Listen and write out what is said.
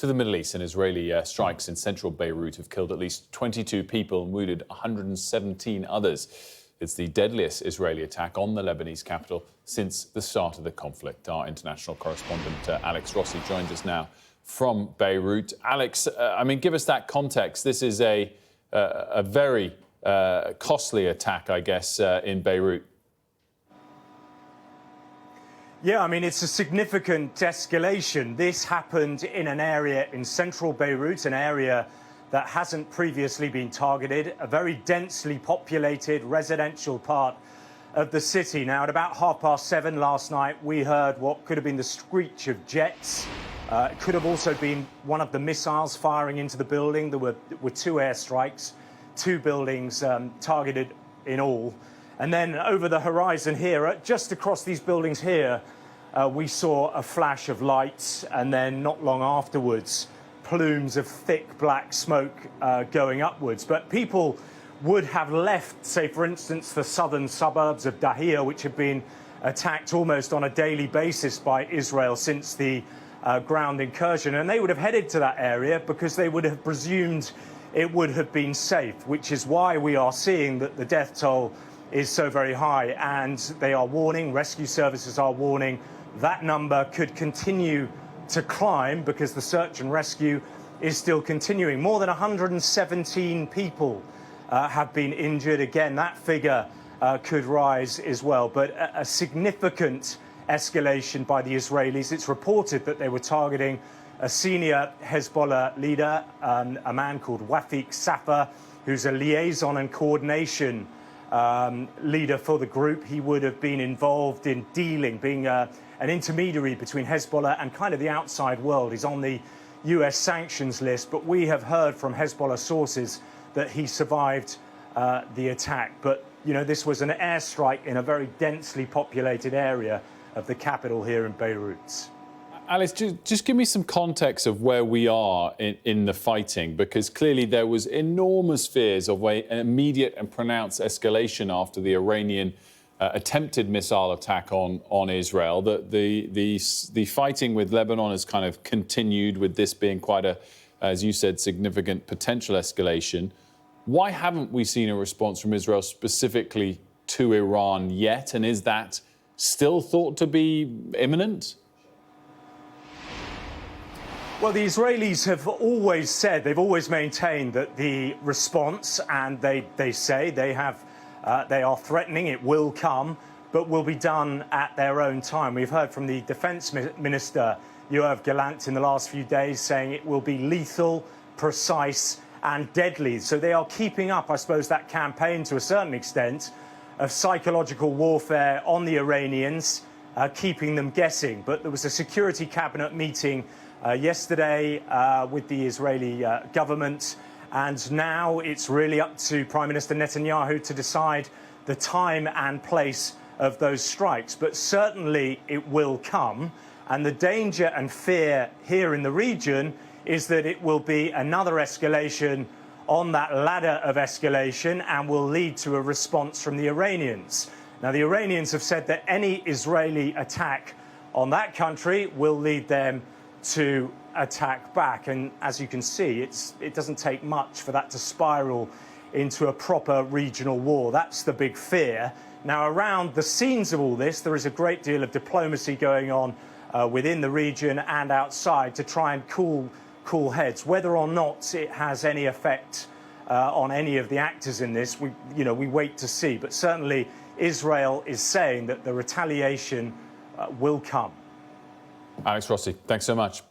To the Middle East, and Israeli strikes in central Beirut have killed at least 22 people and wounded 117 others. It's the deadliest Israeli attack on the Lebanese capital since the start of the conflict. Our international correspondent Alex Rossi joins us now from Beirut. Alex, give us that context. This is a very costly attack, I guess, in Beirut. Yeah, it's a significant escalation. This happened in an area in central Beirut, an area that hasn't previously been targeted, a very densely populated residential part of the city. Now, at about 7:30 last night, we heard what could have been the screech of jets. It could have also been one of the missiles firing into the building. There were two airstrikes, two buildings targeted in all. And then over the horizon here, just across these buildings here, we saw a flash of lights, and then not long afterwards, plumes of thick black smoke going upwards. But people would have left, say, for instance, the southern suburbs of Dahia, which have been attacked almost on a daily basis by Israel since the ground incursion. And they would have headed to that area because they would have presumed it would have been safe, which is why we are seeing that the death toll is so very high. And they are warning, rescue services are warning, that number could continue to climb because the search and rescue is still continuing. More than 117 people have been injured. Again, that figure could rise as well. But a significant escalation by the Israelis. It's reported that they were targeting a senior Hezbollah leader, a man called Wafiq Safa, who's a liaison and coordination leader for the group. He would have been involved in dealing, being an intermediary between Hezbollah and kind of the outside world. He's on the US sanctions list, but we have heard from Hezbollah sources that he survived the attack. But, this was an airstrike in a very densely populated area of the capital here in Beirut. Alex, just give me some context of where we are in the fighting, because clearly there was enormous fears of an immediate and pronounced escalation after the Iranian attempted missile attack on Israel. The fighting with Lebanon has kind of continued, with this being quite a, as you said, significant potential escalation. Why haven't we seen a response from Israel specifically to Iran yet? And is that still thought to be imminent? Well, the Israelis have always said, they've always maintained that the response, and they say they are threatening, it will come, but will be done at their own time. We've heard from the Defense Minister, Yoav Gallant, in the last few days saying it will be lethal, precise and deadly. So they are keeping up, I suppose, that campaign to a certain extent of psychological warfare on the Iranians, keeping them guessing. But there was a Security Cabinet meeting yesterday with the Israeli government, and now it's really up to Prime Minister Netanyahu to decide the time and place of those strikes. But certainly it will come, and the danger and fear here in the region is that it will be another escalation on that ladder of escalation and will lead to a response from the Iranians. Now, the Iranians have said that any Israeli attack on that country will lead them to attack back. And as you can see, it doesn't take much for that to spiral into a proper regional war. That's the big fear. Now, around the scenes of all this, there is a great deal of diplomacy going on within the region and outside to try and cool heads. Whether or not it has any effect on any of the actors in this, we wait to see. But certainly Israel is saying that the retaliation will come. Alex Rossi, thanks so much.